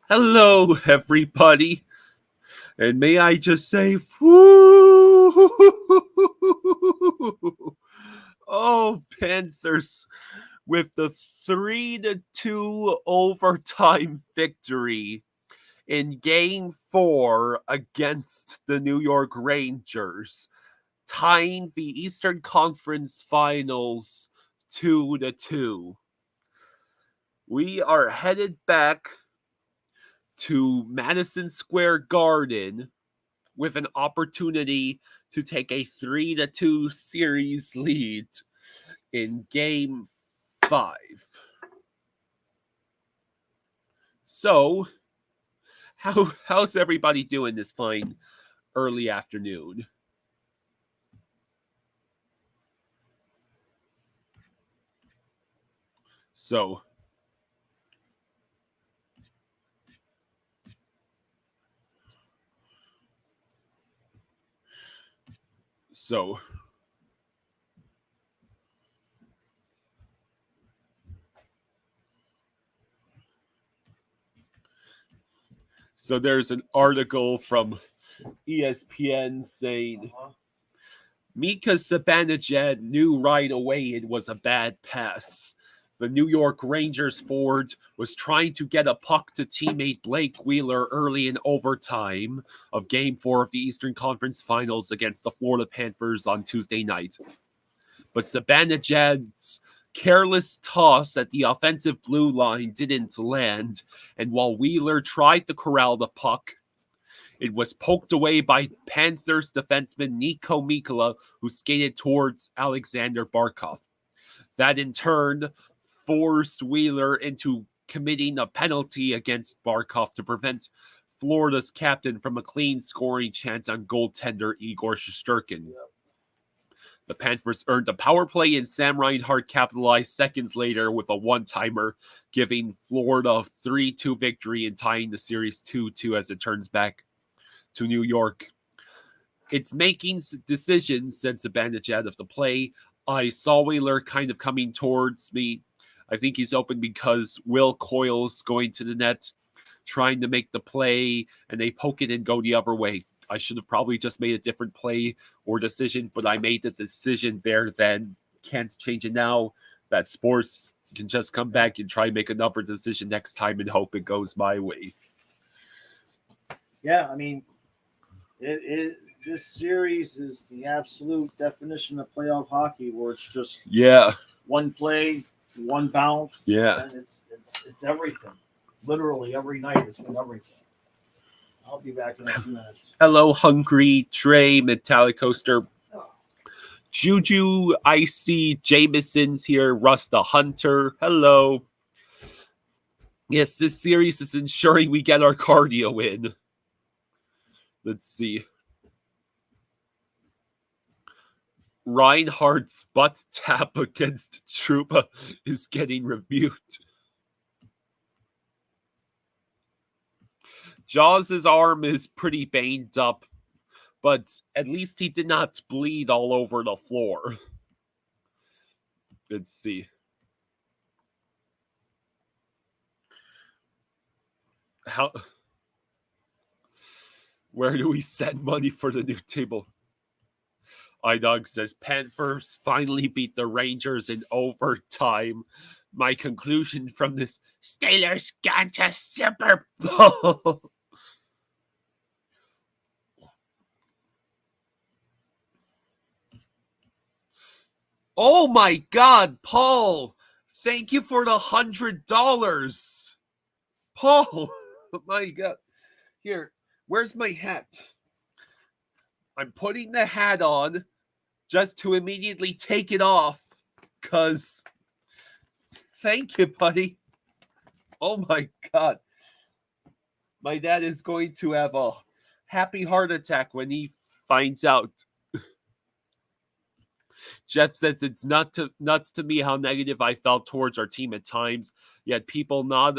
Hello, everybody. And may I just say, whoo! Oh, Panthers with the 3-2 overtime victory in game 4 against the New York Rangers, tying the Eastern Conference Finals 2-2. We are headed back to Madison Square Garden with an opportunity to take a 3-2 series lead in game 5. So, how's everybody doing this fine early afternoon? So, so So there's an article from ESPN saying Mika Zibanejad knew right away it was a bad pass. The New York Rangers forward was trying to get a puck to teammate Blake Wheeler early in overtime of Game 4 of the Eastern Conference Finals against the Florida Panthers on Tuesday night. But Zibanejad's careless toss at the offensive blue line didn't land, and while Wheeler tried to corral the puck, it was poked away by Panthers defenseman Nico Mikkola, who skated towards Alexander Barkov. That in turn forced Wheeler into committing a penalty against Barkov to prevent Florida's captain from a clean scoring chance on goaltender Igor Shesterkin. The Panthers earned a power play, and Sam Reinhart capitalized seconds later with a one-timer, giving Florida a 3-2 victory and tying the series 2-2 as it turns back to New York. It's making decisions, said Zibanejad of the play. I saw Wheeler kind of coming towards me. I think he's open because Will Coyle's going to the net, trying to make the play, and they poke it and go the other way. I should have probably just made a different play or decision, but I made the decision there then. Can't change it now. That's sports. You can just come back and try and make another decision next time and hope it goes my way. Yeah, I mean, this series is the absolute definition of playoff hockey, where it's just one play, one bounce, and it's everything. Literally every night, it's been everything. I'll be back in a few minutes. Hello, Hungry Trey, Metallic Coaster. Juju, Icy, Jameson's here. Rusta Hunter. Hello. Yes, this series is ensuring we get our cardio in. Let's see. Reinhardt's butt tap against Trouba is getting reviewed. Jaws' arm is pretty banged up, but at least he did not bleed all over the floor. Let's see. Where do we send money for the new table? iDog says Panthers finally beat the Rangers in overtime. My conclusion from this: Steelers got to Super Bowl. Oh my God, Paul! Thank you for the $100, Paul. My God, here, where's my hat? I'm putting the hat on just to immediately take it off, because thank you, buddy. Oh my God. My dad is going to have a happy heart attack when he finds out. Jeff says it's nuts to me how negative I felt towards our team at times, yet people not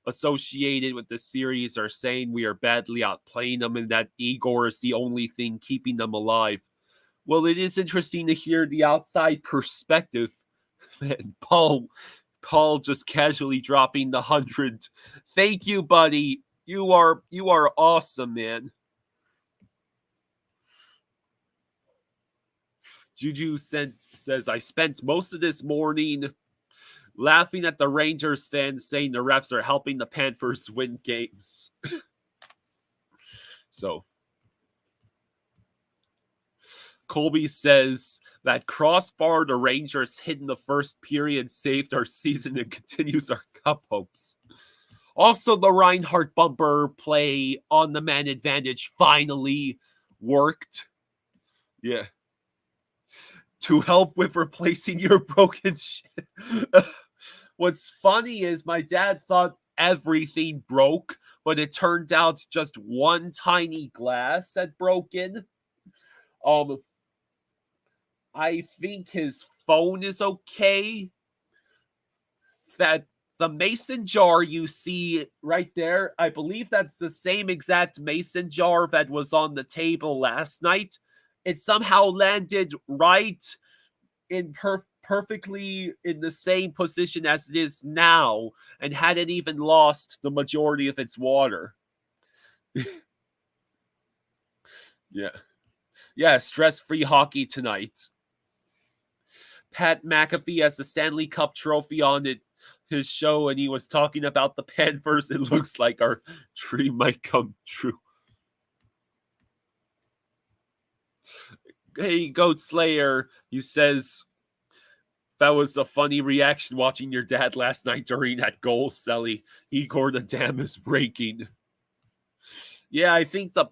associated with the series are saying we are badly outplaying them and that Igor is the only thing keeping them alive. Well, it is interesting to hear the outside perspective. Man, Paul just casually dropping the 100. Thank you, buddy. You are awesome, man. Juju says, I spent most of this morning laughing at the Rangers fans saying the refs are helping the Panthers win games. So, Colby says that crossbar the Rangers hit in the first period saved our season and continues our cup hopes. Also, the Reinhardt bumper play on the man advantage finally worked. Yeah. To help with replacing your broken shit. What's funny is my dad thought everything broke, but it turned out just one tiny glass had broken. I think his phone is okay. That the mason jar you see right there, I believe that's the same exact mason jar that was on the table last night. It somehow landed right in perfectly in the same position as it is now and hadn't even lost the majority of its water. Yeah, stress-free hockey tonight. Pat McAfee has the Stanley Cup trophy on his show, and he was talking about the Panthers. It looks like our dream might come true. Hey, Goat Slayer, he says, that was a funny reaction watching your dad last night during that goal, Selly. Igor the Dam is breaking. Yeah, I think the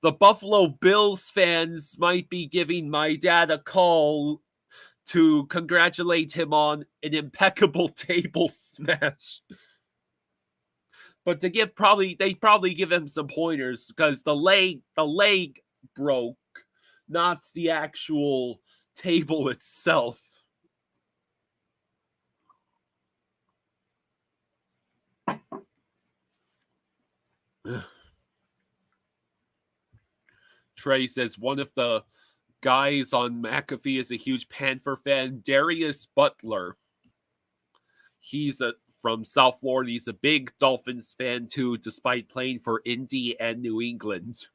Buffalo Bills fans might be giving my dad a call to congratulate him on an impeccable table smash. But to give they probably give him some pointers because the leg broke, not the actual table itself. Trey says one of the guys on McAfee is a huge Panther fan, Darius Butler. He's from South Florida. He's a big Dolphins fan too, despite playing for Indy and New England.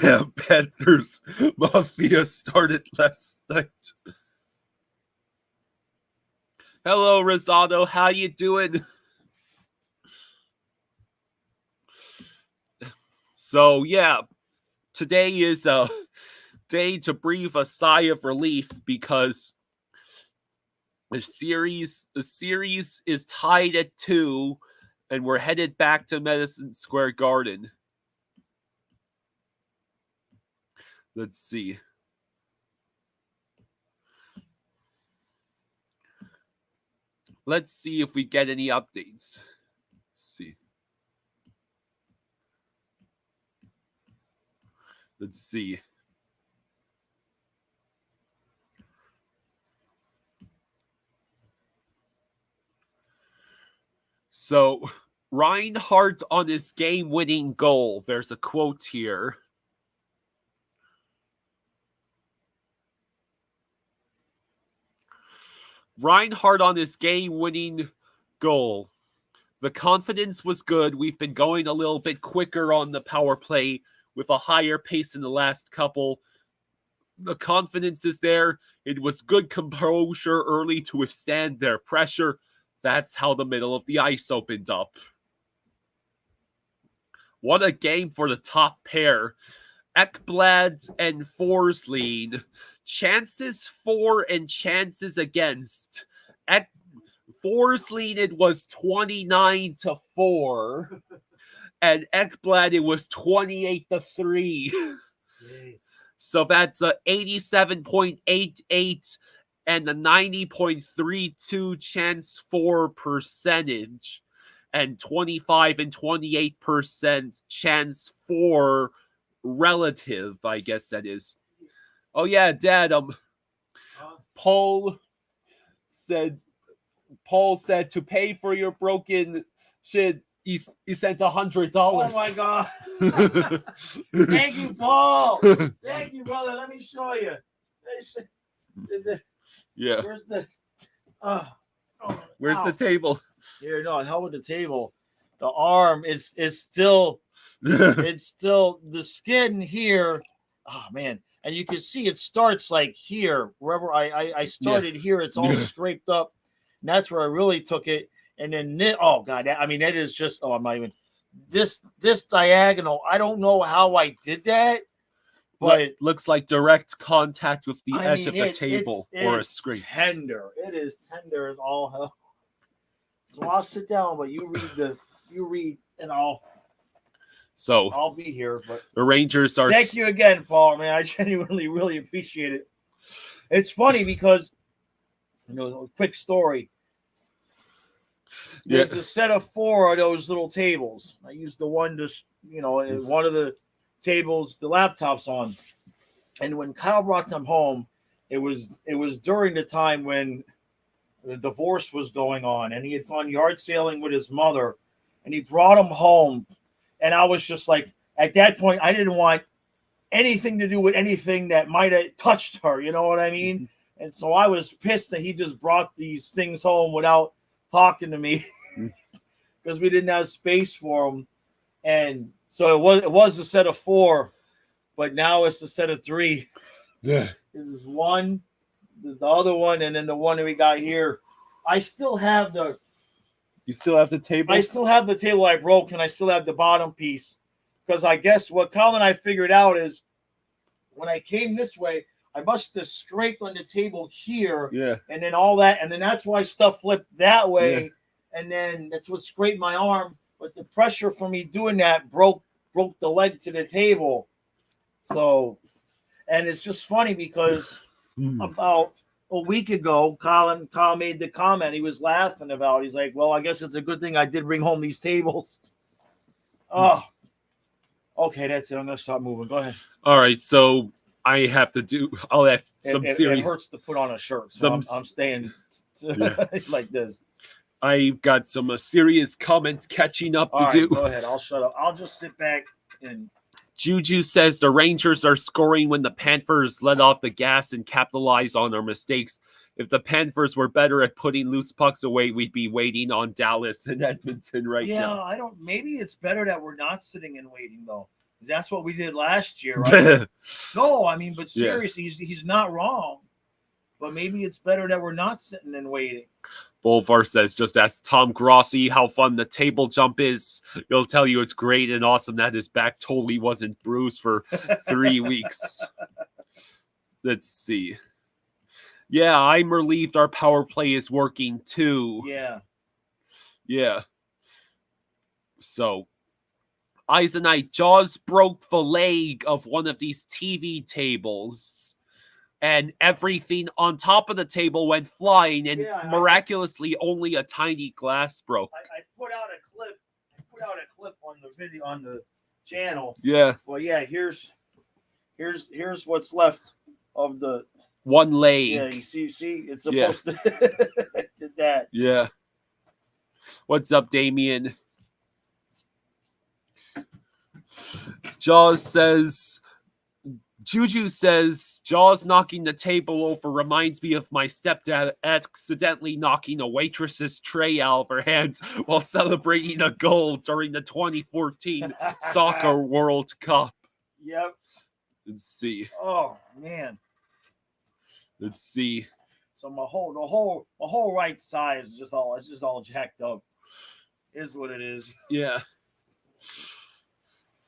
Yeah, Panthers Mafia started last night. Hello, Rosado. How you doing? So, yeah, today is a day to breathe a sigh of relief because the series is tied at 2, and we're headed back to Madison Square Garden. Let's see. Let's see if we get any updates. Let's see. So, Reinhardt on his game-winning goal. There's a quote here. Reinhardt on his game-winning goal. The confidence was good. We've been going a little bit quicker on the power play with a higher pace in the last couple. The confidence is there. It was good composure early to withstand their pressure. That's how the middle of the ice opened up. What a game for the top pair. Ekblad and Forsling. Chances for and chances against. Forsling, it was 29-4. And Ekblad, it was 28-3. So that's a 87.88 and a 90.32 chance for percentage. And 25 and 28% chance for relative, I guess that is. Oh yeah, Dad. Paul said to pay for your broken shit. He sent $100. Oh my God! Thank you, Paul. Thank you, brother. Let me show you. Yeah. Where's the Where's the table? Here, no, hell with the table. The arm is still it's still the skin here. Oh man. And you can see it starts like here. Wherever I started here, it's all scraped up. And that's where I really took it. And then oh god, I mean that is just I'm not even this diagonal. I don't know how I did that. But looks like direct contact with the edge of the table or a screen. Tender. It is tender as all hell. So I'll sit down, but you read and I'll be here. But the Rangers are. Thank you again, Paul. Man, I genuinely really appreciate it. It's funny because a quick story. There's a set of 4 of those little tables. I used the one one of the tables the laptop's on, and when Kyle brought them home, it was during the time when the divorce was going on, and he had gone yard sailing with his mother, and he brought them home, and I was just like, at that point, I didn't want anything to do with anything that might have touched her, you know what I mean? Mm-hmm. And so I was pissed that he just brought these things home without talking to me because we didn't have space for them. And so it was a set of 4, but now it's a set of 3. Yeah. This is one, the other one, and then the one that we got here. I still have the. You still have the table? I still have the table I broke, and I still have the bottom piece. Because I guess what Colin and I figured out is when I came this way, I must have scraped on the table here. Yeah. And then all that. And then that's why stuff flipped that way. Yeah. And then that's what scraped my arm. But the pressure for me doing that broke the leg to the table. So, and it's just funny because about a week ago, Colin made the comment he was laughing about. He's like, well, I guess it's a good thing I did bring home these tables. Oh, okay, that's it. I'm going to stop moving. Go ahead. All right, so I'll have some serious. It hurts to put on a shirt, so I'm staying like this. I've got some serious comments catching up to do. Go ahead. I'll shut up. I'll just sit back and. Juju says the Rangers are scoring when the Panthers let off the gas and capitalize on their mistakes. If the Panthers were better at putting loose pucks away, we'd be waiting on Dallas and Edmonton now. Yeah, maybe it's better that we're not sitting and waiting, though. That's what we did last year, right? No, I mean, but seriously, he's not wrong. But maybe it's better that we're not sitting and waiting. Bolvar says, just ask Tom Grossi how fun the table jump is. He'll tell you it's great and awesome that his back totally wasn't bruised for 3 weeks. Let's see. Yeah, I'm relieved our power play is working too. Yeah. So, Eisenite, Jaws broke the leg of one of these TV tables. And everything on top of the table went flying, and miraculously, only a tiny glass broke. I put out a clip on the video on the channel. Yeah. Well, yeah. Here's what's left of the one leg. Yeah, you see, it's supposed to did that. Yeah. What's up, Damien? Jaws says. Juju says, Jaws knocking the table over reminds me of my stepdad accidentally knocking a waitress's tray out of her hands while celebrating a goal during the 2014 Soccer World Cup. Yep. Let's see. Oh, man. Let's see. So my whole right side is just all jacked up. Is what it is. Yeah.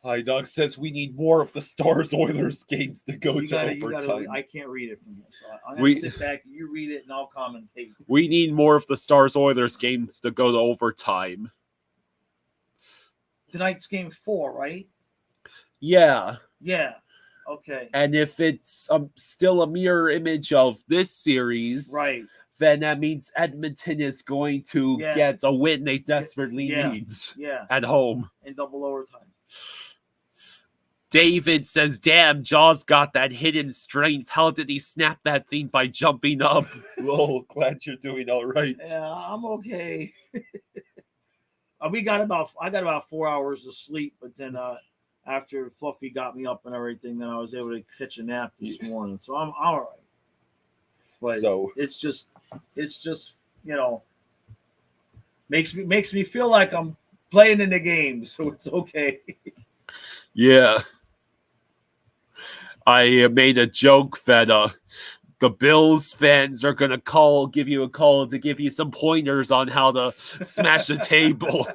Hi, Doug says we need more of the Stars-Oilers games to go to overtime. I can't read it from here, so I'm going to sit back, you read it, and I'll commentate. We need more of the Stars-Oilers games to go to overtime. Tonight's game 4, right? Yeah. Yeah. Okay. And if it's still a mirror image of this series, right, then that means Edmonton is going to get a win they desperately need at home. In double overtime. David says, damn, Jaws got that hidden strength. How did he snap that thing by jumping up? Well, glad you're doing all right. Yeah, I'm okay. I got about 4 hours of sleep, but then after Fluffy got me up and everything, then I was able to catch a nap this morning. So I'm all right. But it's just makes me feel like I'm playing in the game, so it's okay. Yeah. I made a joke that the Bills fans are gonna give you a call to give you some pointers on how to smash the table.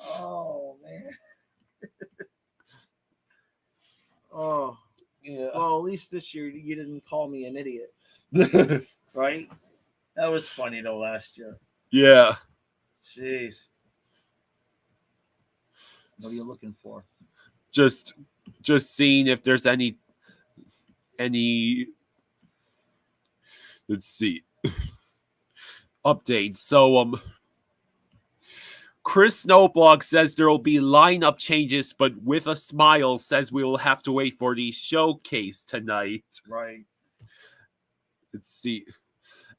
Oh man. Oh yeah. Well, at least this year you didn't call me an idiot. Right? That was funny though last year. Yeah. Jeez. What are you looking for? Just seeing if there's any let's see updates. So Chris Snowblock says there will be lineup changes, but with a smile says we will have to wait for the showcase tonight. Right. Let's see.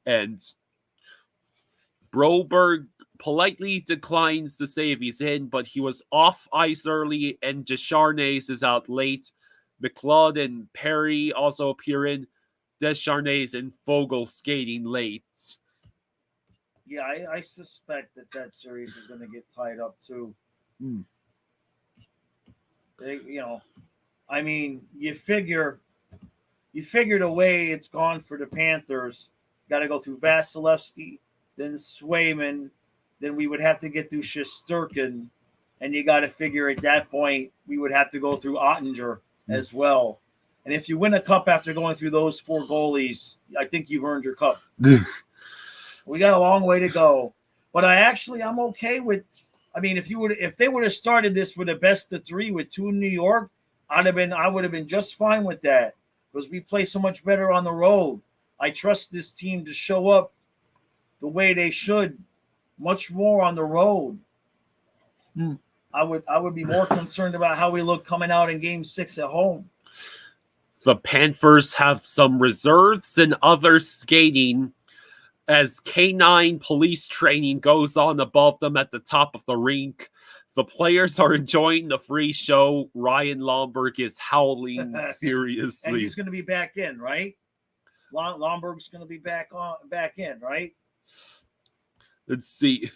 And Broberg politely declines to say if he's in, but he was off ice early, and Descharnais is out late. McLeod and Perry also appear in. Descharnais and Fogel skating late. Yeah, I suspect that series is going to get tied up too. I mean, you figure the way it's gone for the Panthers, got to go through Vasilevsky, then Swayman, then we would have to get through Shesterkin, and you got to figure at that point we would have to go through Ottinger as well. And if you win a cup after going through those 4 goalies, I think you've earned your cup. We got a long way to go, but I'm okay with. I mean, if they would have started this with a best of 3 with 2 in New York, I would have been just fine with that because we play so much better on the road. I trust this team to show up the way they should, much more on the road. I would be more concerned about how we look coming out in Game 6 at home. The Panthers have some reserves and others skating as K9 police training goes on above them at the top of the rink. The players are enjoying the free show. Ryan Lomberg is howling seriously. And he's going to be back in, right? Lomberg's going to be back in, right? Let's see.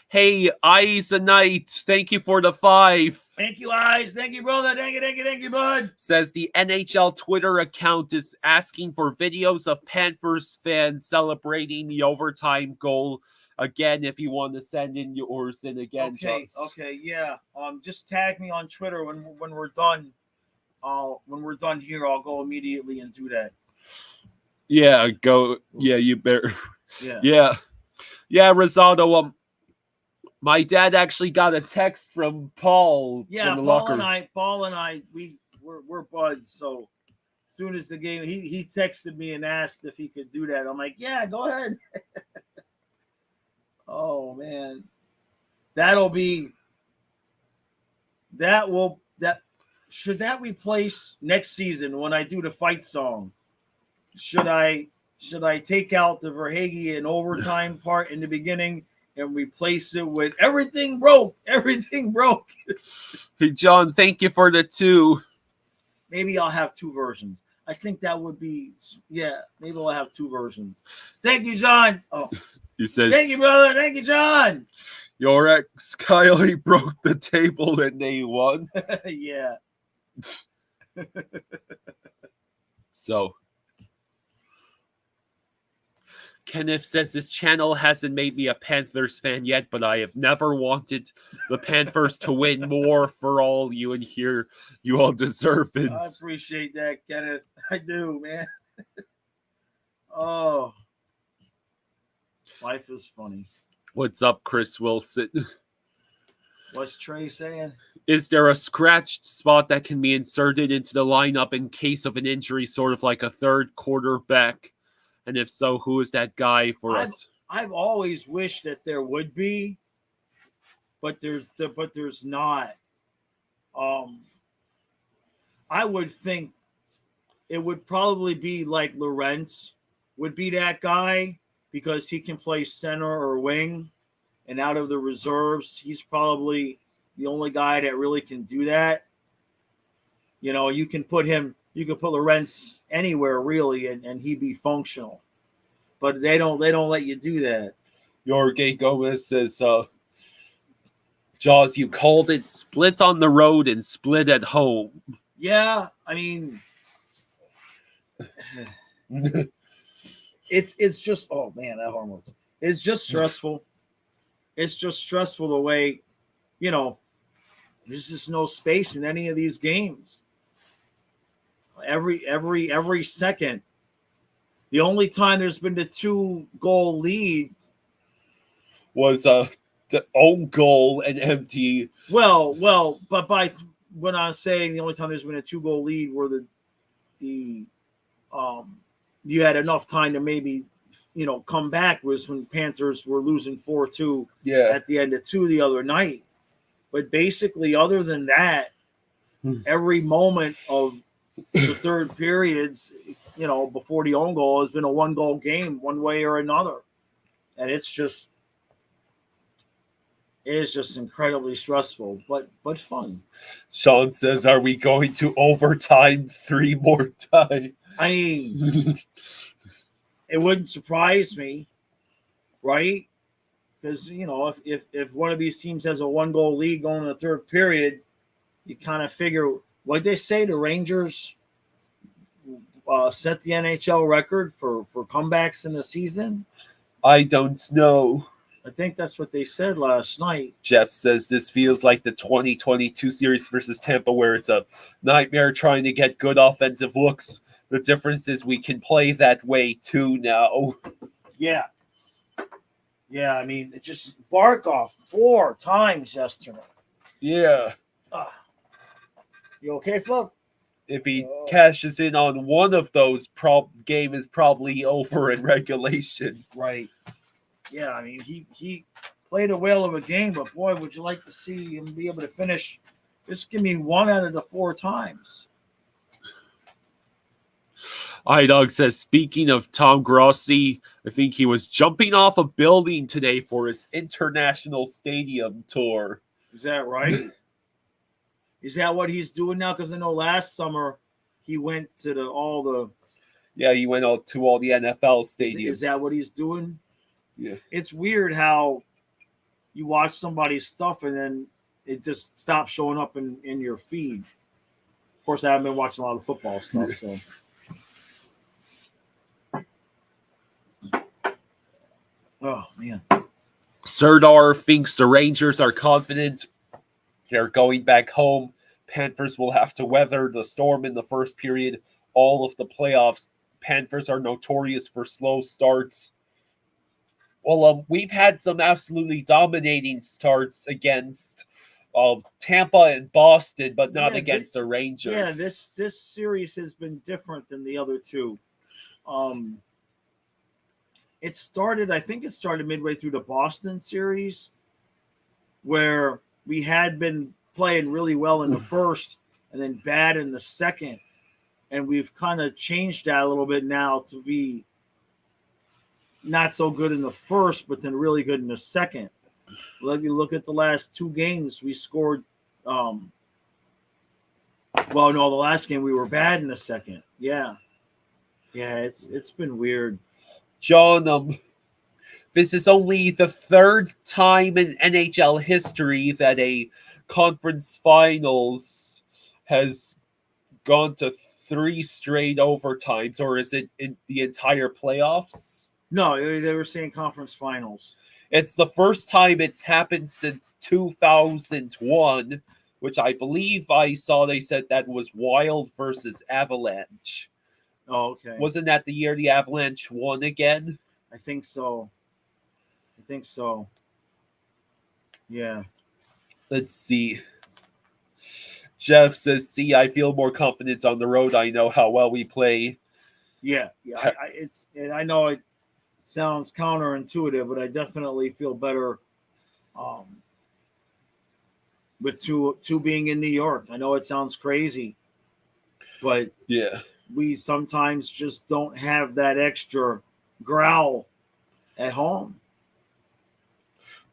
Hey, Eyes a Night, thank you for the 5. Thank you, Eyes. Thank you, brother. Thank you, bud. Says the NHL Twitter account is asking for videos of Panthers fans celebrating the overtime goal. Again, if you want to send in yours in again. Okay, yeah. Just tag me on Twitter when we're done. When we're done here, I'll go immediately and do that. Yeah, go. Yeah, you better. Yeah. Yeah, Rosado. My dad actually got a text from Paul. Yeah, Paul and I, we're buds. So as soon as the game, he texted me and asked if he could do that. I'm like, yeah, go ahead. Oh man, should that replace next season when I do the fight song? Should I take out the Verhaeghe and overtime part in the beginning and replace it with everything broke? Hey, John, thank you for the 2. Maybe I'll have 2 versions. I think that would be, maybe I'll have 2 versions. Thank you, John. Oh, he says, thank you, brother. Thank you, John. Your ex, Kylie, broke the table and they won. Yeah. So, Kenneth says this channel hasn't made me a Panthers fan yet, but I have never wanted the Panthers to win more for all you and here. You all deserve it. I appreciate that, Kenneth. I do, man. Oh, life is funny. What's up, Chris Wilson? What's Trey saying? Is there a scratched spot that can be inserted into the lineup in case of an injury, sort of like a third quarterback? And if so, who is that guy for us? I've always wished that there would be, but there's not. I would think it would probably be like Lorentz would be that guy because he can play center or wing, and out of the reserves, he's probably the only guy that really can do that. You know, you can put him you could put Lorentz anywhere really, and he'd be functional. But they don't let you do that. Jorge Gomez says, Jaws, you called it split on the road and split at home. Yeah, I mean, it's just, oh man, that horn works. It's just stressful. It's just stressful the way, there's just no space in any of these games. Every second. The only time there's been the 2-goal lead was the own goal and empty. Well, but by when I'm saying the only time there's been a 2-goal lead where you had enough time to maybe come back was when Panthers were losing 4-2 at the end of 2 the other night. But basically, other than that, every moment of the third periods, before the own goal has been a 1-goal game one way or another. And it's just incredibly stressful, but fun. Sean says, are we going to overtime 3 more times? I mean, it wouldn't surprise me, right? Because, if one of these teams has a 1-goal lead going in the third period, you kind of figure, what they say, the Rangers set the NHL record for comebacks in the season? I don't know. I think that's what they said last night. Jeff says this feels like the 2022 series versus Tampa, where it's a nightmare trying to get good offensive looks. The difference is we can play that way too now. Yeah. Yeah, I mean, it just Barkov 4 times yesterday. Yeah. You okay, Fluff? If he cashes in on one of those, game is probably over in regulation. Right. Yeah, I mean, he played a whale of a game, but boy, would you like to see him be able to finish. Just give me 1 out of the 4 times. iDog says, speaking of Tom Grossi, I think he was jumping off a building today for his international stadium tour. Is that right? Is that what he's doing now? Because I know last summer he went to all the he went to all the NFL stadiums. Is that what he's doing? Yeah. It's weird how you watch somebody's stuff and then it just stops showing up in your feed. Of course, I haven't been watching a lot of football stuff, so. Oh, man. Serdar thinks the Rangers are confident. They're going back home. Panthers will have to weather the storm in the first period. All of the playoffs, Panthers are notorious for slow starts. Well, we've had some absolutely dominating starts against Tampa and Boston, but not against the Rangers. Yeah, this series has been different than the other two. I think it started midway through the Boston series, where we had been playing really well in the first and then bad in the second. And we've kind of changed that a little bit now to be not so good in the first, but then really good in the second. Let you look at the last 2 games. We scored. The last game we were bad in the second. Yeah, it's been weird. John, this is only the 3rd time in NHL history that a conference finals has gone to 3 straight overtimes, or is it in the entire playoffs? No, they were saying conference finals. It's the first time it's happened since 2001, which I believe I saw they said that was Wild versus Avalanche. Oh, okay. Wasn't that the year the Avalanche won again? I think so. Yeah. Let's see. Jeff says, I feel more confident on the road. I know how well we play. Yeah. I know it sounds counterintuitive, but I definitely feel better with two being in New York. I know it sounds crazy, but yeah, we sometimes just don't have that extra growl at home.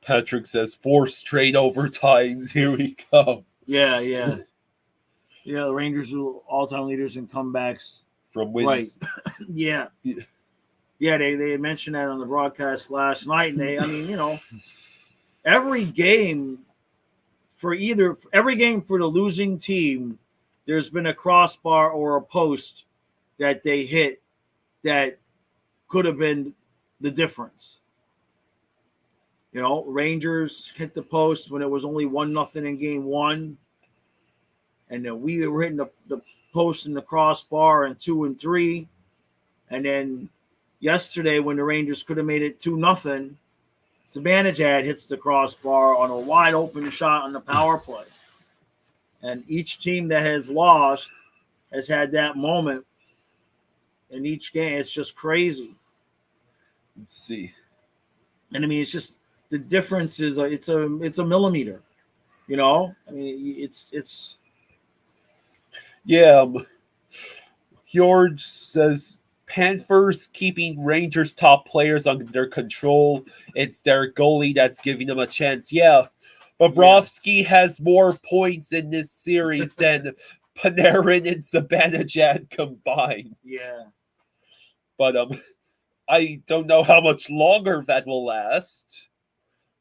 Patrick says 4 straight overtimes. Here we go. Yeah. Yeah, the Rangers are all-time leaders in comebacks from wins. Right. Yeah. Yeah, they mentioned that on the broadcast last night, and every game for the losing team, there's been a crossbar or a post that they hit that could have been the difference. Rangers hit the post when it was only 1-0 in game one, and then we were hitting the post in the crossbar in 2 and 3, and then yesterday when the Rangers could have made it 2-0, Zibanejad hits the crossbar on a wide open shot on the power play. And each team that has lost has had that moment in each game. It's just crazy. Let's see. And it's just the difference is it's a millimeter. It's yeah. George says Panthers keeping Rangers top players under control. It's their goalie that's giving them a chance. Yeah. Bobrovsky has more points in this series than Panarin and Zibanejad combined. Yeah. But I don't know how much longer that will last,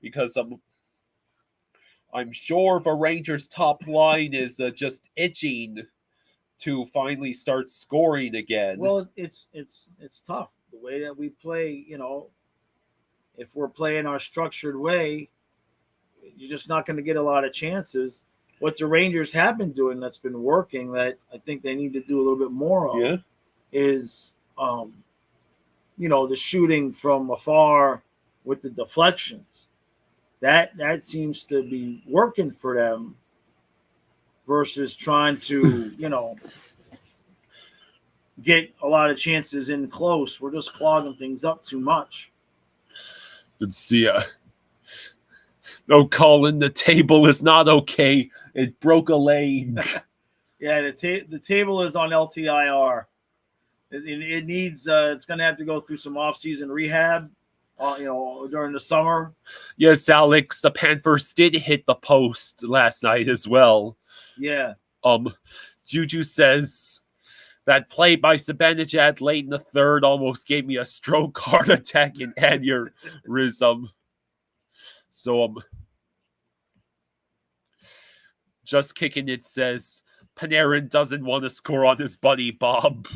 because I'm sure the Rangers top line is just itching to finally start scoring again. Well, it's tough the way that we play. If we're playing our structured way, you're just not going to get a lot of chances. What the Rangers have been doing that's been working, that I think they need to do a little bit more of, is the shooting from afar with the deflections. That seems to be working for them versus trying to, get a lot of chances in close. We're just clogging things up too much. Let's see. No, Colin, the table is not okay. It broke a leg. Yeah, the table is on LTIR. It needs. It's going to have to go through some off-season rehab. During the summer. Yes, Alex. The Panthers did hit the post last night as well. Yeah. Juju says that play by Zibanejad late in the third almost gave me a stroke, heart attack, and aneurysm. So just kicking it says Panarin doesn't want to score on his buddy Bob.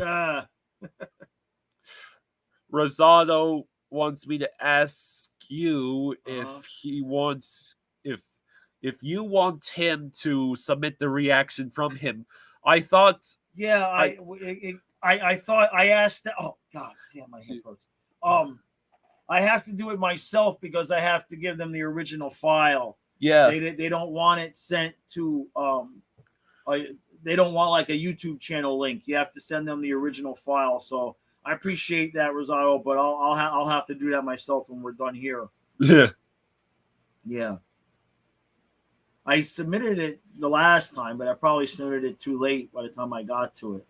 Rosado wants me to ask you if he wants if you want him to submit the reaction from him. I thought. Yeah, I thought I asked that. Oh God, damn, my head hurts. I have to do it myself because I have to give them the original file. Yeah, they don't want it sent to they don't want like a YouTube channel link. You have to send them the original file. So I appreciate that, Rosario, but I'll have to do that myself when we're done here. Yeah. Yeah. I submitted it the last time, but I probably submitted it too late by the time I got to it.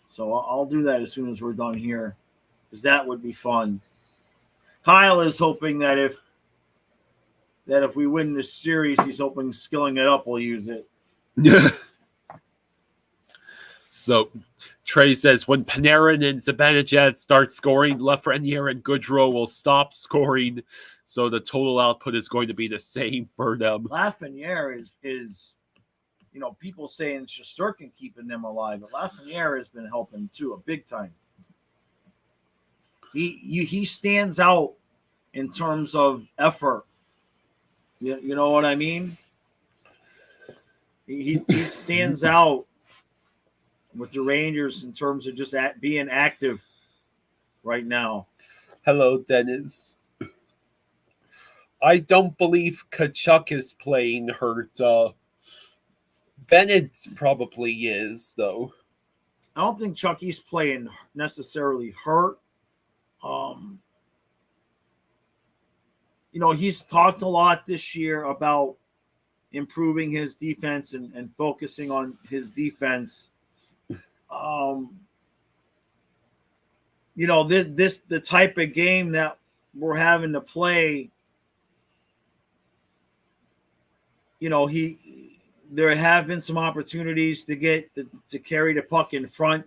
So I'll do that as soon as we're done here, because that would be fun. Kyle is hoping that if we win this series, he's hoping Skilling It Up will use it. Yeah. So Trey says when Panarin and Zibanejad start scoring, Lafreniere and Goodrow will stop scoring. So the total output is going to be the same for them. Lafreniere is people saying Shesterkin keeping them alive, but Lafreniere has been helping too, a big time. He stands out in terms of effort. You know what I mean? He stands out with the Rangers in terms of just being active right now. Hello, Dennis. I don't believe Kachuk is playing hurt. Bennett probably is, though. I don't think Chucky's playing necessarily hurt. He's talked a lot this year about improving his defense and focusing on his defense. The type of game that we're having to play, there have been some opportunities to carry the puck in front,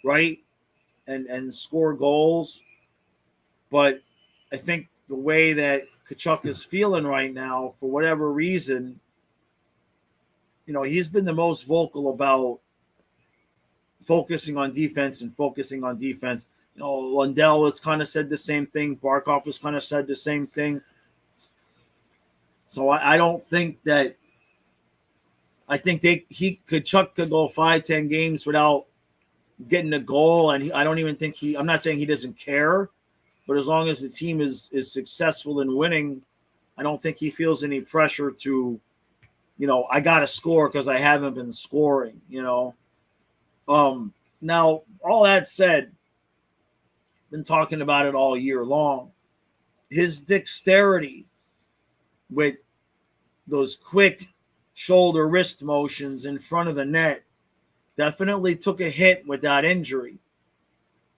right, and score goals. But I think the way that Tkachuk is feeling right now, for whatever reason, he's been the most vocal about focusing on defense and focusing on defense. Lundell has kind of said the same thing. Barkov has kind of said the same thing. So I don't think that. I think Tkachuk could go 5-10 games without getting a goal, and I don't even think I'm not saying he doesn't care, but as long as the team is successful in winning, I don't think he feels any pressure to, I got to score because I haven't been scoring. Now all that said, been talking about it all year long. His dexterity with those quick shoulder wrist motions in front of the net definitely took a hit with that injury.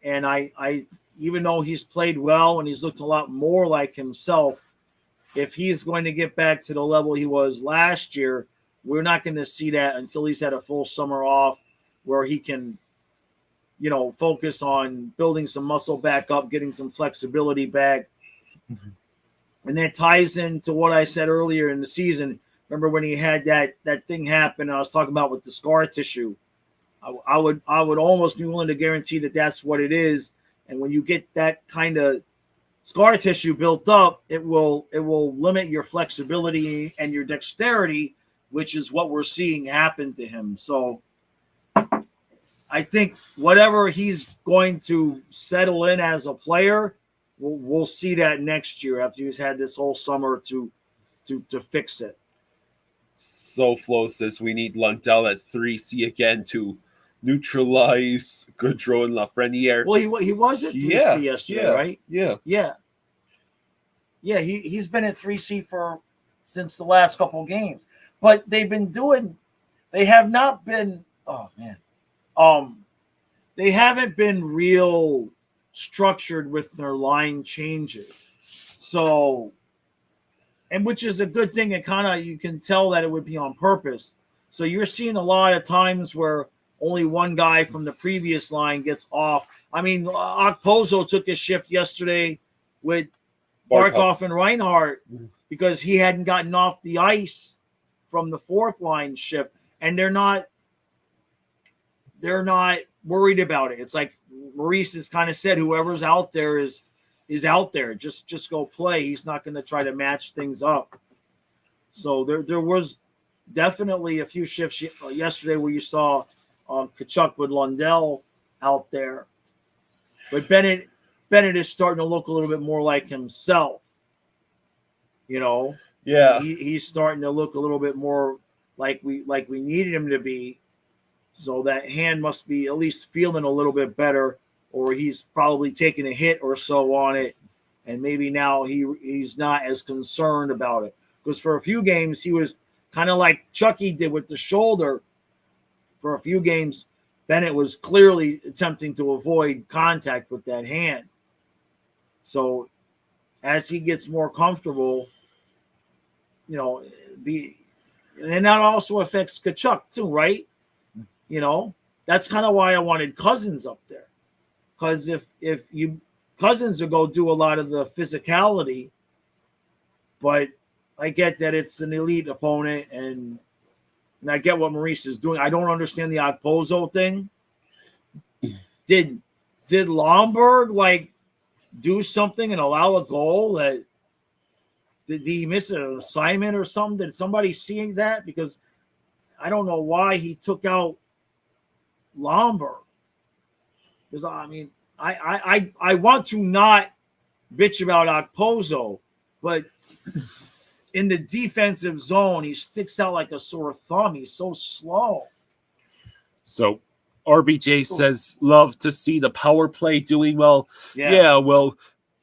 And I even though he's played well and he's looked a lot more like himself, if he's going to get back to the level he was last year, we're not going to see that until he's had a full summer off where he can, focus on building some muscle back up, getting some flexibility back. Mm-hmm. And that ties into what I said earlier in the season. Remember when he had that thing happen I was talking about with the scar tissue? I would almost be willing to guarantee that that's what it is. And when you get that kind of scar tissue built up, it will limit your flexibility and your dexterity, which is what we're seeing happen to him. So I think whatever he's going to settle in as a player, we'll see that next year after he's had this whole summer to fix it. So Flo says we need Lundell at 3C again to neutralize Gaudreau and Lafreniere. Well, he was at 3C yesterday, right? Yeah. He's been at 3C since the last couple of games, but they have not been. Oh man, they haven't been real structured with their line changes. So, and which is a good thing. And kind of you can tell that it would be on purpose. So you're seeing a lot of times where only one guy from the previous line gets off. I mean, Okposo took his shift yesterday with Barkov and Reinhardt because he hadn't gotten off the ice from the fourth line shift, and they're not worried about it. It's like Maurice has kind of said, whoever's out there is out there. Just go play. He's not going to try to match things up. So there was definitely a few shifts yesterday where you saw Tkachuk with Lundell out there, but Bennett is starting to look a little bit more like himself. Yeah, he's starting to look a little bit more like we needed him to be. So that hand must be at least feeling a little bit better, or he's probably taken a hit or so on it, and maybe now he's not as concerned about it. Because for a few games he was kind of like Chucky did with the shoulder. For a few games, Bennett was clearly attempting to avoid contact with that hand. So as he gets more comfortable, and that also affects Tkachuk too, right? That's kind of why I wanted Cousins up there. Because if Cousins will go do a lot of the physicality, but I get that it's an elite opponent, and I get what Maurice is doing. I don't understand the Okposo thing. Did Lomberg do something and allow a goal? Did he miss an assignment or something? Did somebody see that? Because I don't know why he took out Lomberg. Because I mean, I want to not bitch about Okposo, but in the defensive zone, he sticks out like a sore thumb. He's so slow. So RBJ says, love to see the power play doing well. Yeah, well,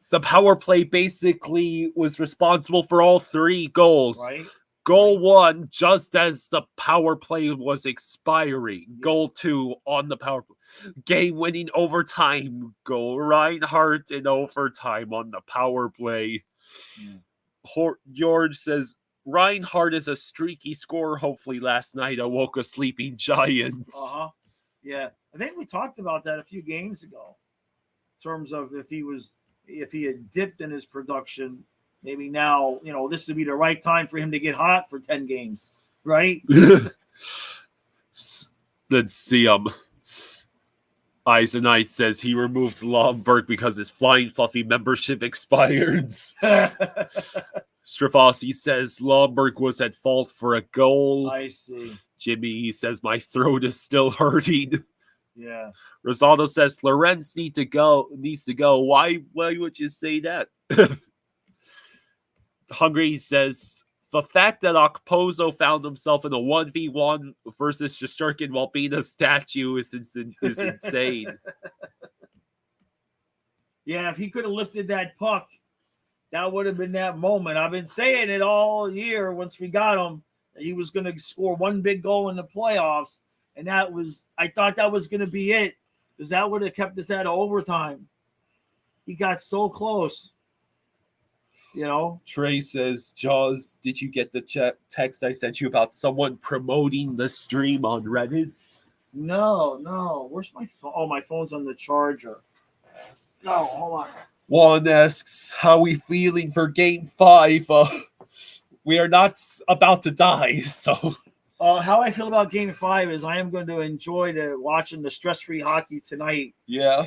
the power play basically was responsible for all three goals. Right. Goal one, just as the power play was expiring. Yeah. Goal two on the power play. Game-winning overtime goal. Reinhardt in overtime on the power play. Yeah. George says, Reinhardt is a streaky scorer. Hopefully last night awoke a sleeping giant. Yeah. I think we talked about that a few games ago. In terms of if he had dipped in his production, maybe now, this would be the right time for him to get hot for 10 games, right? Let's see. Eisenite says he removed Lomberg because his Flying Fluffy membership expired. Strafossi says Lomberg was at fault for a goal. I see. Jimmy says my throat is still hurting. Yeah. Rosaldo says Lorenz needs to go. Why would you say that? Hungry says the fact that Okposo found himself in a 1v1 versus Shesterkin while being a statue is insane. Yeah, if he could have lifted that puck, that would have been that moment. I've been saying it all year once we got him. He was going to score one big goal in the playoffs, and I thought that was going to be it, because that would have kept us out of overtime. He got so close. Trey says, Jaws, did you get the text I sent you about someone promoting the stream on Reddit? No. Where's my phone? Oh, my phone's on the charger. No, hold on. Juan asks, how we feeling for Game 5? We are not about to die, so... How I feel about Game 5 is I am going to enjoy watching the stress-free hockey tonight. Yeah.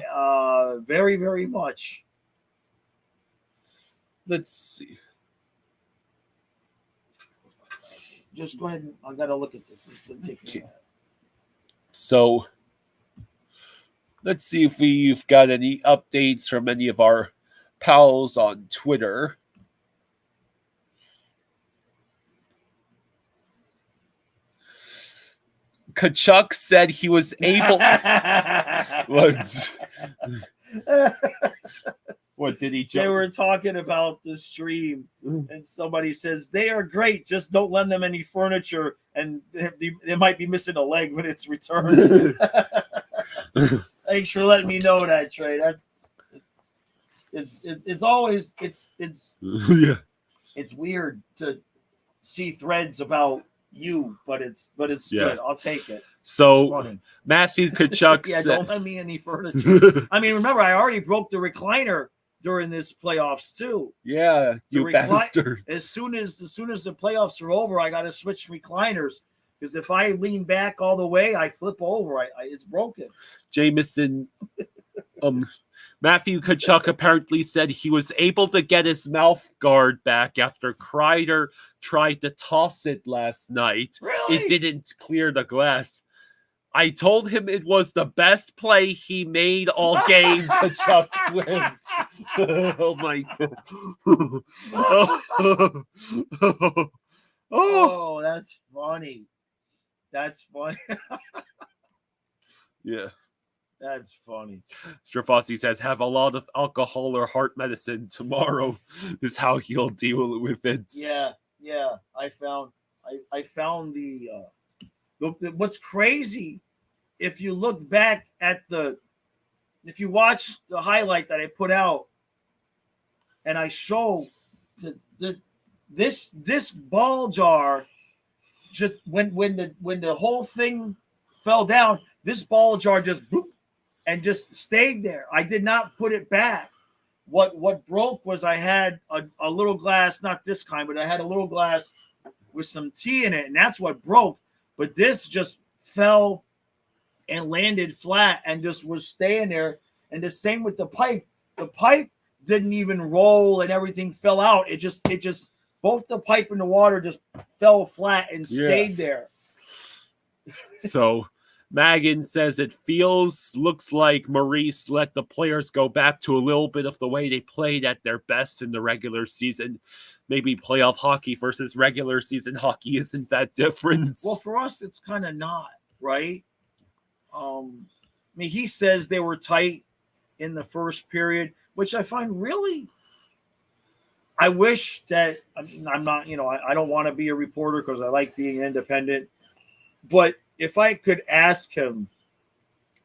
Very, very much. Let's see. Just go ahead. I got to look at this. So, let's see if we've got any updates from any of our pals on Twitter. Kachuk said he was able... What did he jump? They were talking about the stream, and somebody says they are great. Just don't lend them any furniture, and they might be missing a leg when it's returned. Thanks for letting me know that, Trey. It's always yeah. It's weird to see threads about you, but it's good. I'll take it. So Matthew Kachuk said, don't lend me any furniture. I mean, remember, I already broke the recliner during this playoffs too. Yeah, you bastard. As soon as the playoffs are over, I got to switch recliners, because if I lean back all the way, I flip over. It's broken. Jameson, Matthew Kachuk apparently said he was able to get his mouth guard back after Kreider tried to toss it last night. Really? It didn't clear the glass. I told him it was the best play he made all game. Kachuk wins. Oh my God. Oh, that's funny. That's funny. Yeah. That's funny. Strafossi says, have a lot of alcohol or heart medicine tomorrow is how he'll deal with it. Yeah. I found the what's crazy, if you look back at if you watch the highlight that I put out, and I show this ball jar, just when the whole thing fell down, this ball jar just boop, and just stayed there. I did not put it back. What broke was I had a little glass, not this kind, but I had a little glass with some tea in it, and that's what broke. But this just fell and landed flat and just was staying there. And the same with the pipe. The pipe didn't even roll and everything fell out. It just both the pipe and the water just fell flat and stayed there. So Magan says it looks like Maurice let the players go back to a little bit of the way they played at their best in the regular season. Maybe playoff hockey versus regular season hockey isn't that different. Well, for us, it's kind of not, right? I mean, he says they were tight in the first period, which I find really, I wish that, I mean, I'm not, I don't want to be a reporter because I like being independent, but if I could ask him,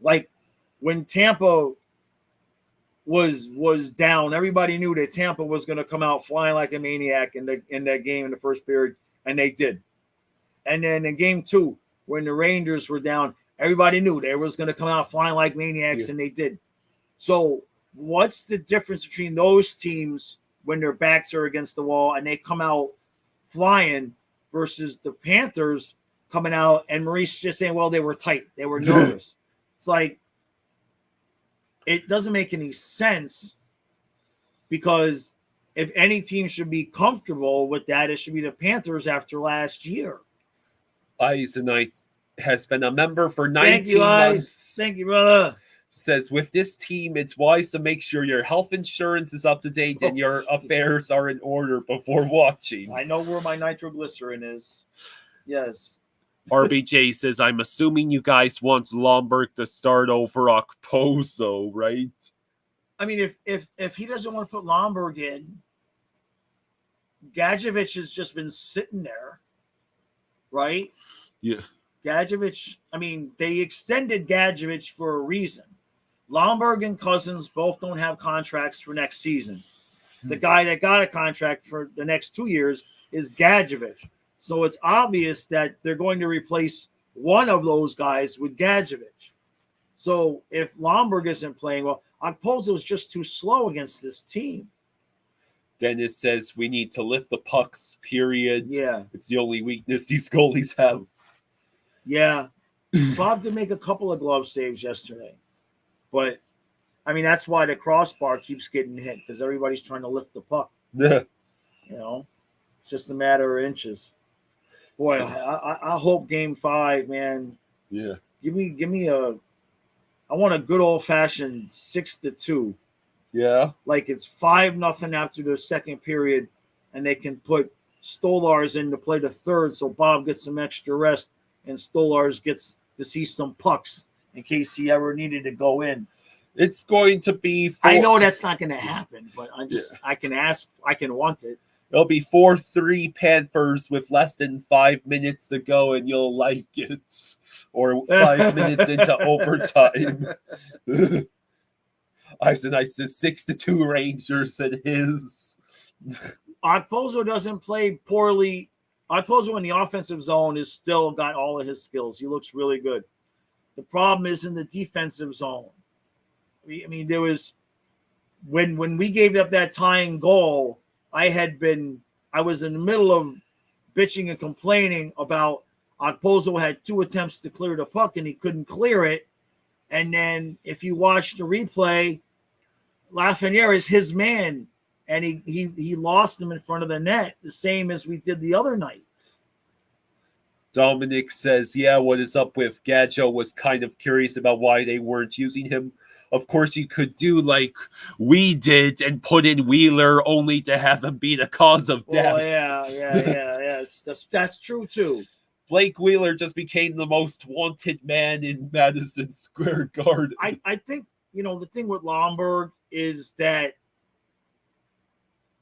like when Tampa was down. Everybody knew that Tampa was going to come out flying like a maniac in that game in the first period, and they did. And then in game 2, when the Rangers were down, everybody knew they was going to come out flying like maniacs, and they did. So what's the difference between those teams when their backs are against the wall and they come out flying versus the Panthers coming out and Maurice just saying, well, they were tight. They were nervous. It's like, it doesn't make any sense, because if any team should be comfortable with that, it should be the Panthers after last year. Eisenite has been a member for 19 months. Thank you, brother. Says, with this team, it's wise to make sure your health insurance is up to date and your affairs are in order before watching. I know where my nitroglycerin is. Yes. RBJ says, I'm assuming you guys want Lomberg to start over Okposo, right? I mean, if he doesn't want to put Lomberg in, Gadjevich has just been sitting there, right? Yeah. Gadjevich, I mean, they extended Gadjevich for a reason. Lomberg and Cousins both don't have contracts for next season. The guy that got a contract for the next 2 years is Gadjevich. So it's obvious that they're going to replace one of those guys with Gadjevich. So if Lomberg isn't playing well, Okposo is just too slow against this team. Dennis says we need to lift the pucks, period. Yeah. It's the only weakness these goalies have. Yeah. Bob did make a couple of glove saves yesterday. But, I mean, that's why the crossbar keeps getting hit, because everybody's trying to lift the puck. Yeah. You know? It's just a matter of inches. Boy, I hope game 5, man. Yeah. Give me I want a good old-fashioned 6-2. Yeah. Like it's 5-0 after the second period, and they can put Stolars in to play the third, so Bob gets some extra rest, and Stolars gets to see some pucks in case he ever needed to go in. It's going to be I know that's not going to happen, but I can ask, I can want it. It'll be 4-3 Panthers with less than 5 minutes to go, and you'll like it. Or 5 minutes into overtime. Eisenite says 6-2 Rangers and his. Okposo doesn't play poorly. Okposo in the offensive zone is still got all of his skills. He looks really good. The problem is in the defensive zone. I mean, there was when we gave up that tying goal, I was in the middle of bitching and complaining about Okposo had 2 attempts to clear the puck and he couldn't clear it. And then if you watch the replay, Lafreniere is his man, and he lost him in front of the net, the same as we did the other night. Dominic says, yeah, what is up with Gadjo? Was kind of curious about why they weren't using him. Of course, you could do like we did and put in Wheeler only to have him be the cause of death. Oh, yeah. That's true, too. Blake Wheeler just became the most wanted man in Madison Square Garden. I think, the thing with Lomberg is that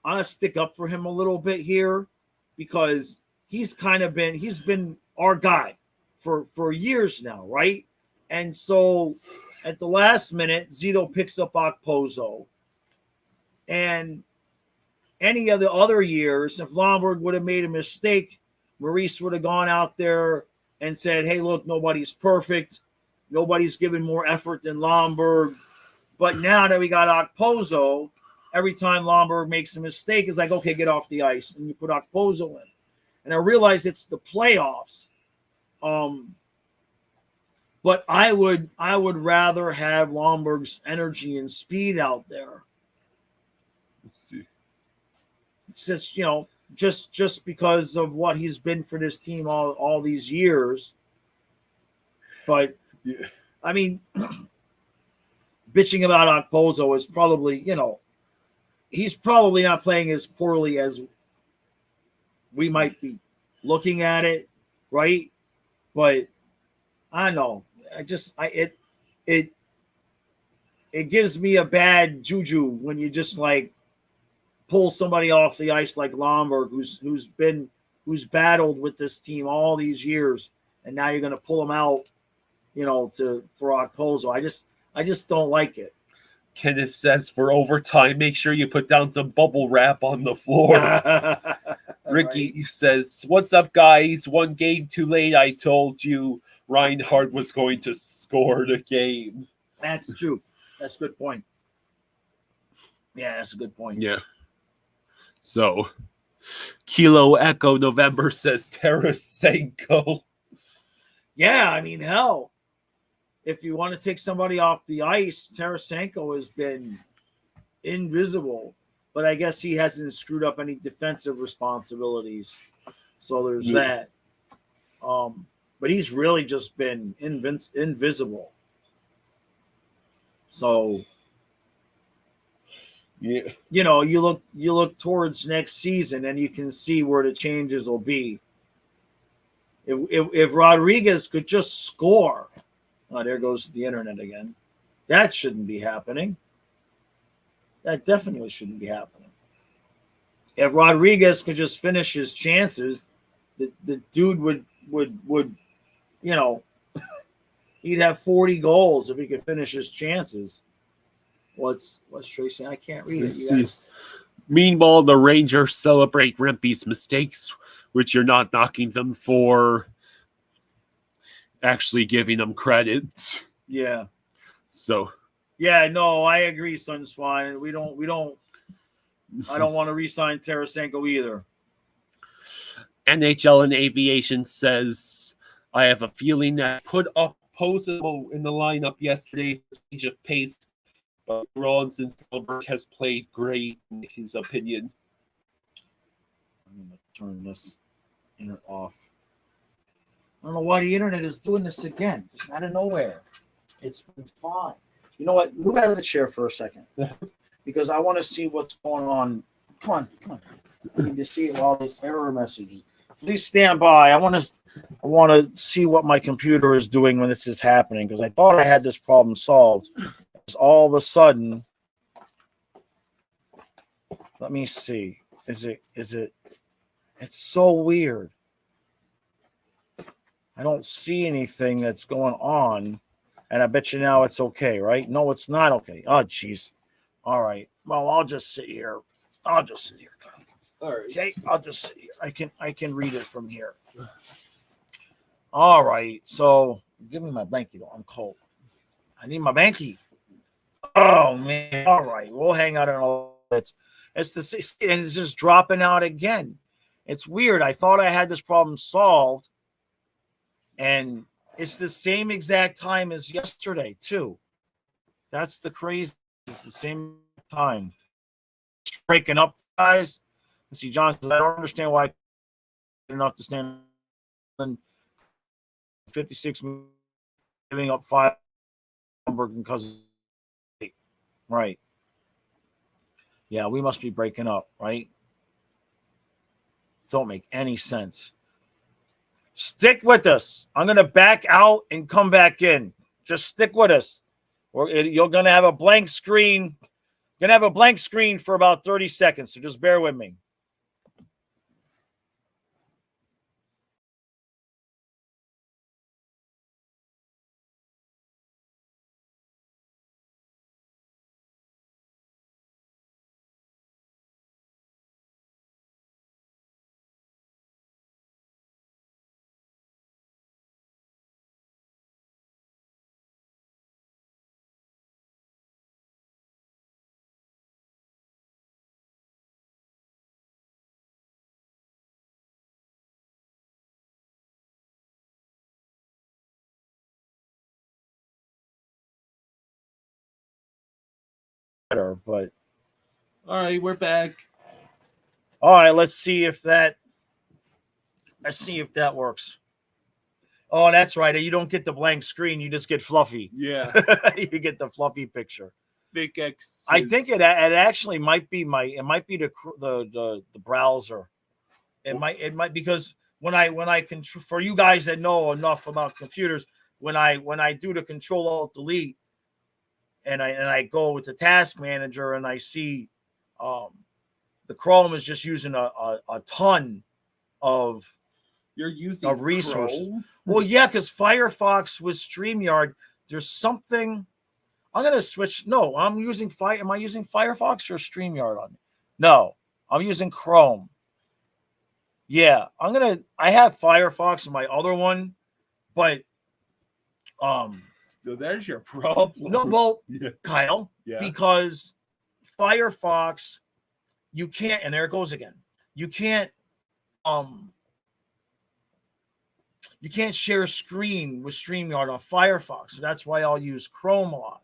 I'm going to stick up for him a little bit here, because he's been our guy for years now, right? And so at the last minute, Zito picks up Okposo. And any of the other years, if Lomberg would have made a mistake, Maurice would have gone out there and said, hey, look, nobody's perfect. Nobody's given more effort than Lomberg. But now that we got Okposo, every time Lomberg makes a mistake, it's like, okay, get off the ice. And you put Okposo in. And I realize it's the playoffs. But I would rather have Lomberg's energy and speed out there. Let's see. It's just, just because of what he's been for this team all these years. But, yeah. I mean, bitching about Okposo is probably, he's probably not playing as poorly as we might be looking at it, right? But I don't know. It gives me a bad juju when you just like pull somebody off the ice like Lomberg, who's battled with this team all these years, and now you're going to pull him out, for Okposo. I just don't like it. Kenneth says for overtime, make sure you put down some bubble wrap on the floor. Ricky says, what's up, guys? One game too late. I told you Reinhardt was going to score the game. That's true. That's a good point. Yeah, that's a good point. Yeah. So, Kilo Echo November says Tarasenko. Yeah, I mean, hell, if you want to take somebody off the ice, Tarasenko has been invisible. But I guess he hasn't screwed up any defensive responsibilities. So there's that. But he's really just been invisible. So, yeah, you know, you look towards next season and you can see where the changes will be. If Rodriguez could just score, oh, there goes the internet again. That shouldn't be happening. That definitely shouldn't be happening. If Rodriguez could just finish his chances, the dude would you know, he'd have 40 goals if he could finish his chances. What's Tracy? I can't read it. Meanwhile, the Rangers celebrate Rempe's mistakes, which you're not knocking them for, actually giving them credit. Yeah. So. Yeah, no, I agree, Sunswine. We don't. I don't want to re-sign Tarasenko either. NHL and Aviation says, I have a feeling that put up Posable in the lineup yesterday for change of pace, but Rollins and Silberg has played great in his opinion. I'm going to turn this internet off. I don't know why the internet is doing this again. Just out of nowhere. It's been fine. You know what? Move out of the chair for a second. Because I want to see what's going on. Come on. I need to see all these error messages. Please stand by. I want to see what my computer is doing when this is happening, because I thought I had this problem solved. It's all of a sudden, let me see. Is it? It's so weird. I don't see anything that's going on, and I bet you now it's okay, right? No, it's not okay. Oh, jeez. All right. Well, I'll just sit here. All right. Okay. I'll just sit here. I can read it from here. All right. So give me my blankie though. I'm cold. I need my blankie. Oh man. All right. We'll hang out in all that. It's and it's just dropping out again. It's weird. I thought I had this problem solved, and it's the same exact time as yesterday too. That's the crazy. It's the same time. It's breaking up, guys. Let's see, John says, I don't understand why I enough to stand 56 giving up 5 because right. Yeah, we must be breaking up, right? Don't make any sense. Stick with us. I'm going to back out and come back in. Just stick with us. You're going to have a blank screen. Going to have a blank screen for about 30 seconds, so just bear with me. But all right, we're back. All right, let's see if that works. Oh, that's right. You don't get the blank screen; you just get fluffy. Yeah, you get the fluffy picture. Big X. I think it actually might be the browser. It might because when I can, for you guys that know enough about computers, when I do the Control Alt Delete and I go with the Task Manager and I see the Chrome is just using a ton of resources. Chrome? Well, yeah, because Firefox with StreamYard, there's something. I'm gonna switch. No, I'm using Fire. Am I using Firefox or StreamYard on it? No, I'm using Chrome. Yeah, I have Firefox in my other one, but so there's your problem. No, well, yeah. Kyle, because Firefox, you can't, and there it goes again. You can't share screen with StreamYard on Firefox. So that's why I'll use Chrome a lot.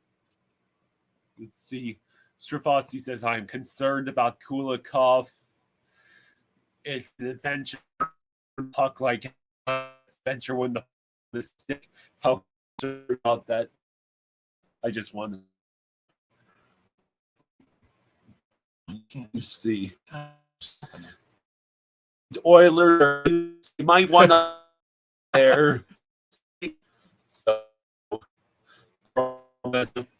Let's see. Strafossi says, I'm concerned about Kulikov. It's an adventure puck like adventure when the stick. How about that? I just want to see. Oilers, you might want to there. So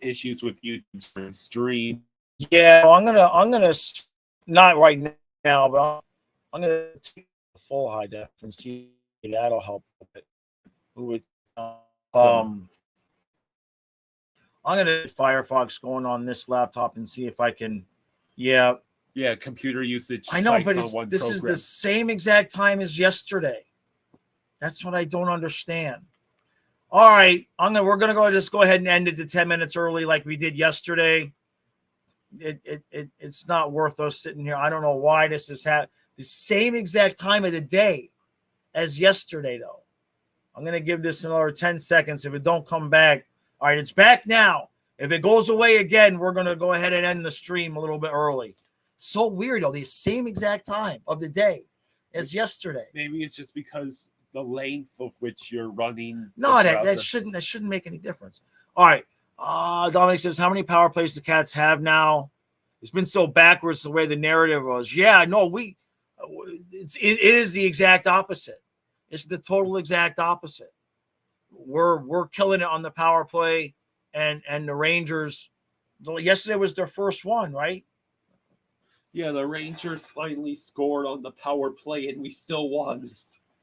issues with YouTube stream. Yeah, I'm gonna not right now, but I'm gonna take the full high def and see if that'll help a bit. I'm gonna Firefox going on this laptop and see if I can. Yeah, computer usage. I know, but this is the same exact time as yesterday. That's what I don't understand. All right, we're gonna just go ahead and end it to 10 minutes early, like we did yesterday. It's not worth us sitting here. I don't know why this is the same exact time of the day as yesterday, though. I'm gonna give this another 10 seconds. If it don't come back, all right, it's back now. If it goes away again, we're gonna go ahead and end the stream a little bit early. So weird, though. The same exact time of the day as yesterday. Maybe it's just because the length of which you're running. No, that shouldn't make any difference. All right. Dominic says, how many power plays the Cats have now? It's been so backwards the way the narrative was. Yeah, no, it is the exact opposite. It's the total exact opposite. We're killing it on the power play, and the Rangers. Yesterday was their first one, right? Yeah, the Rangers finally scored on the power play, and we still won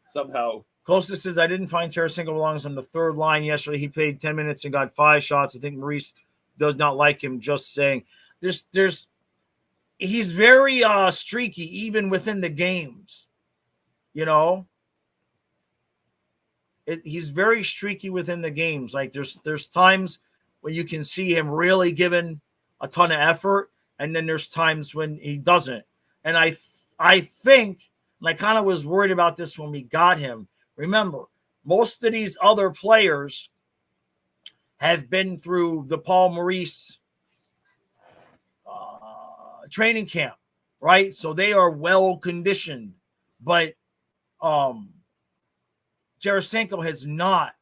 somehow. Closest says, I didn't find Tarasenko belongs on the third line yesterday. He played 10 minutes and got 5 shots. I think Maurice does not like him. Just saying. He's very streaky, even within the games. You know? He's very streaky within the games. Like there's times when you can see him really giving a ton of effort, and then there's times when he doesn't. And I think, and I kind of was worried about this when we got him. Remember, most of these other players have been through the Paul Maurice training camp, right? So they are well conditioned, but Tarasenko has not.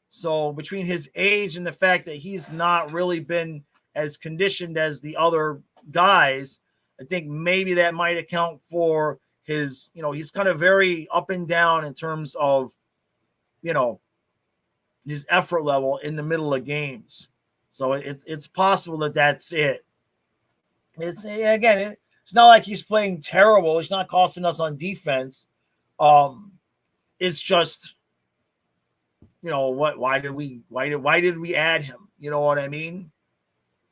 So between his age and the fact that he's not really been as conditioned as the other guys, I think maybe that might account for his, he's kind of very up and down in terms of, his effort level in the middle of games. So it's possible that that's it. It's not like he's playing terrible. He's not costing us on defense. It's just, why did we add him? You know what I mean?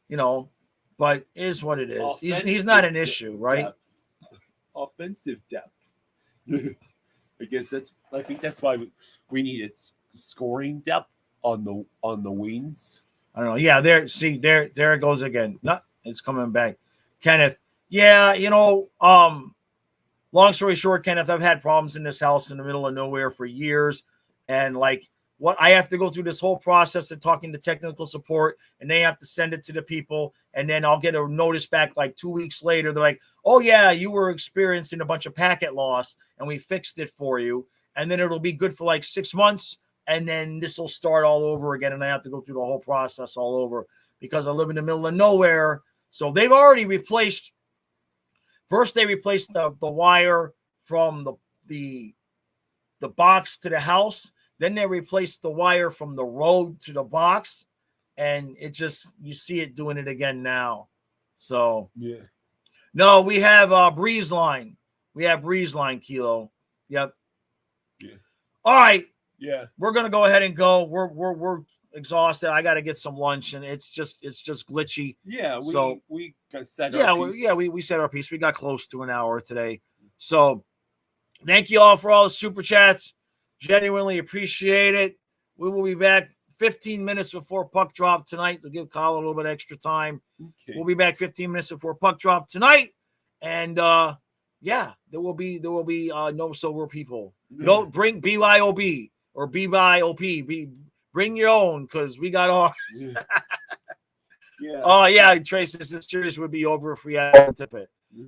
But it is what it is. He's not an issue, right? Depth. Offensive depth. I think that's why we needed scoring depth on the wings. I don't know. Yeah, there it goes again. It's coming back. Kenneth. Yeah, long story short, Kenneth, I've had problems in this house in the middle of nowhere for years. And what I have to go through this whole process of talking to technical support, and they have to send it to the people, and then I'll get a notice back 2 weeks later. They're like, oh yeah, you were experiencing a bunch of packet loss and we fixed it for you. And then it'll be good for 6 months. And then this will start all over again. And I have to go through the whole process all over because I live in the middle of nowhere. So they've already replaced. First, they replaced the wire from the box to the house. Then they replaced the wire from the road to the box. And you see it doing it again now. So, yeah. No, we have Breeze Line. We have Breeze Line, Kilo. Yep. Yeah. All right. Yeah. We're going to go ahead and go. We're exhausted. I got to get some lunch, and it's just glitchy. Yeah, we said our piece. We said our piece. We got close to an hour today. So thank you all for all the super chats. Genuinely appreciate it. We will be back 15 minutes before puck drop tonight to give Kyle a little bit extra time. Okay. We'll be back 15 minutes before puck drop tonight, and there will be no sober people. Don't bring BYOB or BYOP. Bring your own, because we got ours. Yeah. Oh yeah, Trace, this series would be over if we had Tippett.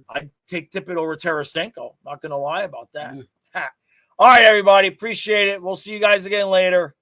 I'd take Tippett over Tarasenko. Not gonna lie about that. All right, everybody, appreciate it. We'll see you guys again later.